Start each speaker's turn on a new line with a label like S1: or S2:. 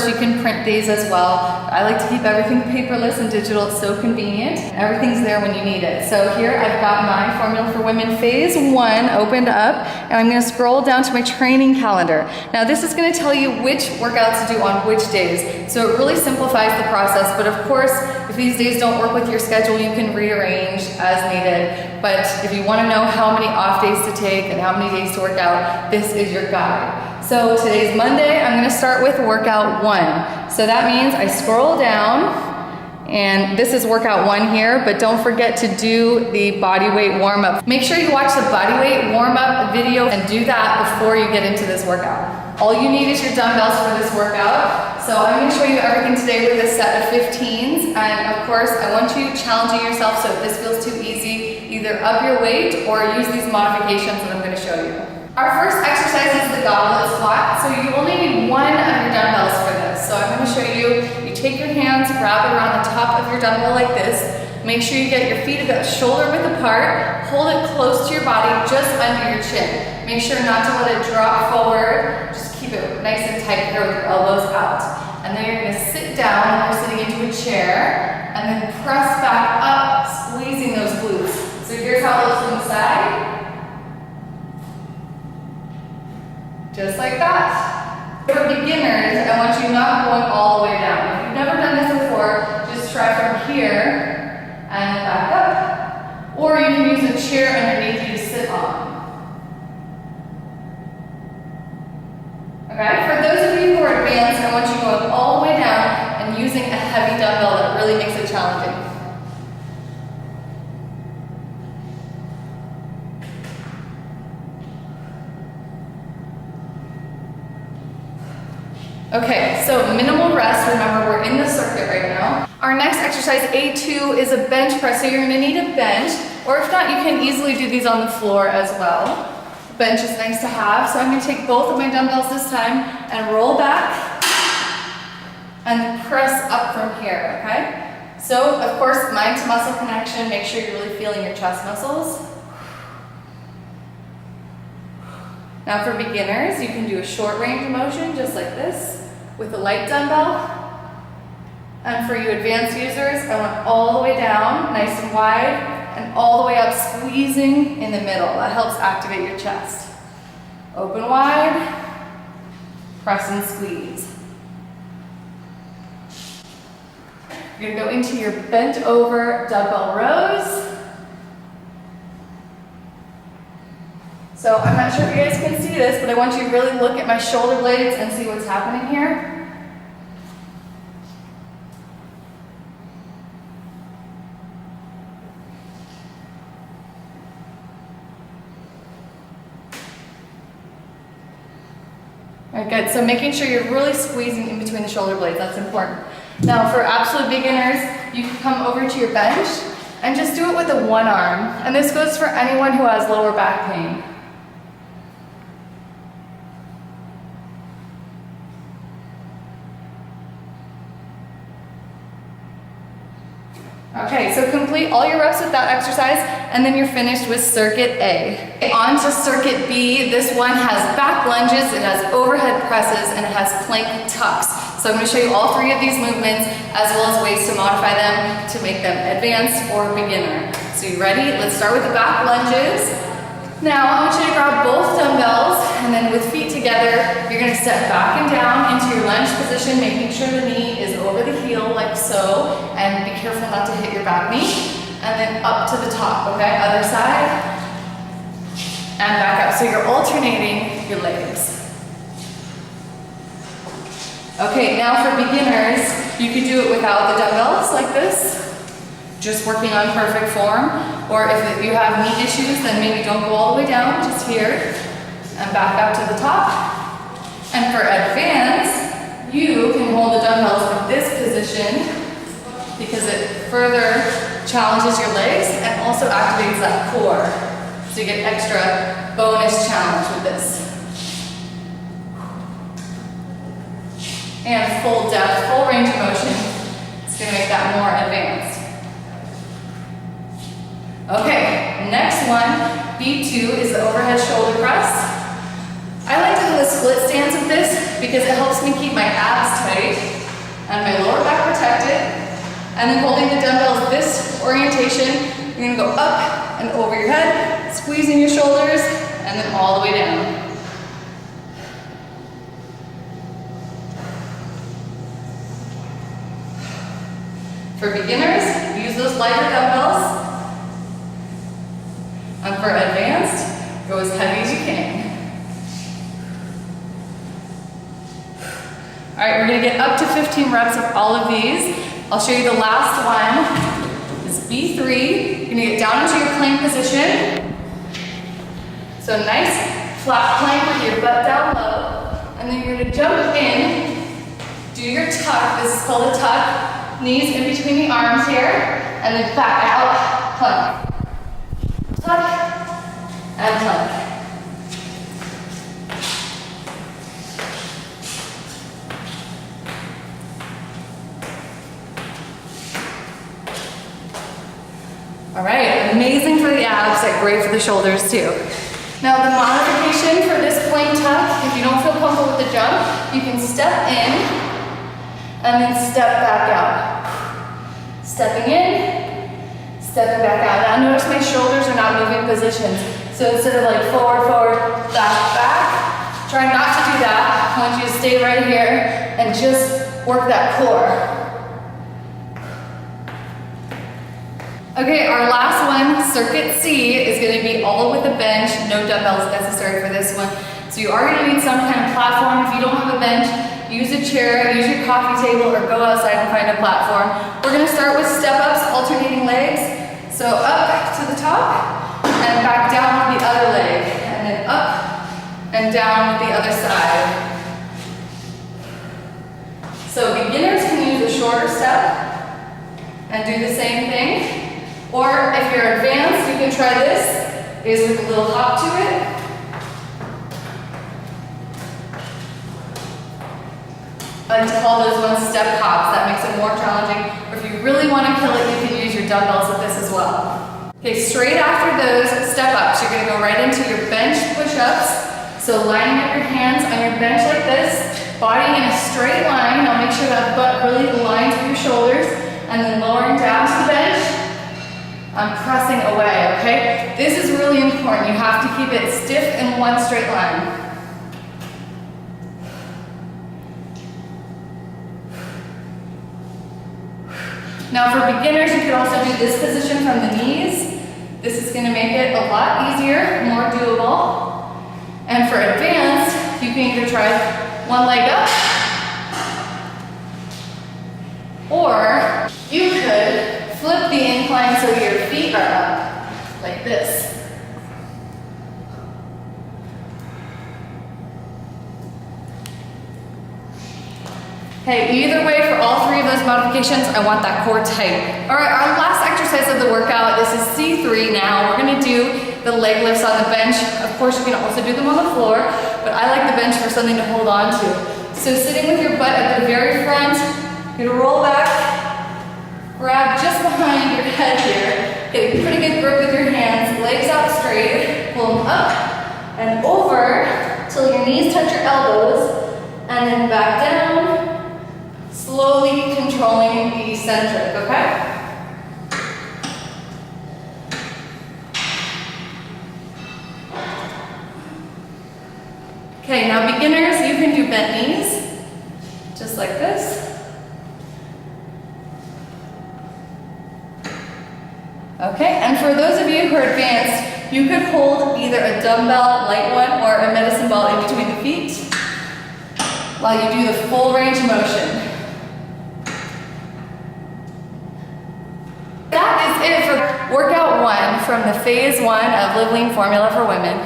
S1: you can print these as well. I like to keep everything paperless and digital. It's so convenient. Everything's there when you need it. So here I've got my Formula for Women Phase 1 opened up, and I'm gonna scroll down to my training calendar. Now this is gonna tell you which workouts to do on which days. So it really simplifies the process, but of course, if these days don't work with your schedule, you can rearrange as needed. But if you wanna know how many off days to take and how many days to work out, this is your guide. So today's Monday, I'm gonna start with workout 1. So that means I scroll down, and this is workout 1 here, but don't forget to do the body weight warm up. Make sure you watch the body weight warm up video and do that before you get into this workout. All you need is your dumbbells for this workout. So I'm gonna show you everything today with a set of 15s. And of course, I want you challenging yourself, so if this feels too easy, either up your weight or use these modifications that I'm gonna show you. Our first exercise is the goblet squat. So you only need one of your dumbbells for this. So I'm gonna show you, you take your hands, wrap it around the top of your dumbbell like this. Make sure you get your feet about shoulder width apart. Hold it close to your body, just under your chin. Make sure not to let it drop forward. Just keep it nice and tight here with your elbows out. And then you're gonna sit down, or sitting into a chair, and then press back up, squeezing those glutes. So here's how it looks from the side. Just like that. For beginners, I want you not going all the way down. If you've never done this before, just try from here and then back up. Or you can use a chair underneath you to sit on. Okay, for those of you who are advanced, I want you going all the way down and using a heavy dumbbell that really makes it challenging. Okay, so minimal rest. Remember, we're in the circuit right now. Our next exercise, A2, is a bench press. So you're gonna need a bench, or if not, you can easily do these on the floor as well. Bench is nice to have. So I'm gonna take both of my dumbbells this time and roll back and press up from here, okay? So, of course, mind to muscle connection. Make sure you're really feeling your chest muscles. Now for beginners, you can do a short range motion just like this with a light dumbbell. And for you advanced users, I want all the way down, nice and wide, and all the way up, squeezing in the middle. That helps activate your chest. Open wide, press and squeeze. You're gonna go into your bent over dumbbell rows. So I'm not sure if you guys can see this, but I want you to really look at my shoulder blades and see what's happening here. All right, good. So making sure you're really squeezing in between the shoulder blades, that's important. Now for absolute beginners, you can come over to your bench and just do it with the one arm. And this goes for anyone who has lower back pain. Okay, so complete all your reps with that exercise, and then you're finished with circuit A. Okay, on to circuit B. This one has back lunges, it has overhead presses, and it has plank tucks. So I'm going to show you all 3 of these movements, as well as ways to modify them to make them advanced or beginner. So you ready? Let's start with the back lunges. Now I want you to grab both dumbbells, and then with feet together, you're going to step back and down into your lunge position, making sure the knee is over the heel like so, and be careful not to hit your back knee, and then up to the top, okay? Other side, and back up. So you're alternating your legs. Okay, now for beginners, you could do it without the dumbbells like this, just working on perfect form. Or if you have knee issues, then maybe don't go all the way down, just here, and back up to the top. And for advanced, you can hold the dumbbells in this position because it further challenges your legs and also activates that core. So you get extra bonus challenge with this. And full depth, full range of motion. It's going to make that more advanced. Okay, next one, B2, is the overhead shoulder press. I like to do the split stance of this because it helps me keep my abs tight and my lower back protected. And then holding the dumbbells this orientation, you're gonna go up and over your head, squeezing your shoulders, and then all the way down. For beginners, use those lighter dumbbells. And for advanced, go as heavy as you can. All right, we're gonna get up to 15 reps of all of these. I'll show you the last one. This is B3. You're gonna get down into your plank position. So nice flat plank with your butt down low. And then you're gonna jump in, do your tuck. This is called a tuck. Knees in between the arms here, and then back out, plank. Tuck, and plank. All right, amazing for the abs, and great for the shoulders too. Now the modification for this plank tuck, if you don't feel comfortable with the jump, you can step in, and then step back out. Stepping in, stepping back out. Now notice my shoulders are not moving positions. So instead of like forward, forward, back, try not to do that. I want you to stay right here and just work that core. Okay, our last one, Circuit C, is gonna be all with the bench, no dumbbells necessary for this one. So you are gonna need some kind of platform. If you don't have a bench, use a chair, use your coffee table, or go outside and find a platform. We're gonna start with step-ups, alternating legs. So up to the top, and back down with the other leg. And then up and down with the other side. So beginners can use a shorter step and do the same thing. Or if you're advanced, you can try this, is with a little hop to it. I like to call those ones step hops. That makes it more challenging. Or if you really want to kill it, you can use your dumbbells with this as well. Okay, straight after those step ups, you're going to go right into your bench push-ups. So lining up your hands on your bench like this, body in a straight line. Now make sure that butt really aligns with your shoulders, and then lowering down to the bench. I'm pressing away, okay? This is really important. You have to keep it stiff in one straight line. Now for beginners, you could also do this position from the knees. This is gonna make it a lot easier, more doable. And for advanced, you can either try one leg up, or you could flip the incline so your feet are up, like this. Okay, either way, for all three of those modifications, I want that core tight. All right, our last exercise of the workout, this is C3 now. We're gonna do the leg lifts on the bench. Of course, you can also do them on the floor, but I like the bench for something to hold on to. So sitting with your butt at the very front, you're gonna roll back, grab just behind your head here. Get a pretty good grip with your hands, legs out straight, pull them up and over till your knees touch your elbows, and then back down, slowly controlling the eccentric, okay? Okay, now beginners, you can do bent knees, just like this. Okay, and for those of you who are advanced, you could hold either a dumbbell, light one, or a medicine ball in between the feet while you do the full range of motion. That is it for workout 1 from the phase 1 of Live Lean Formula for Women.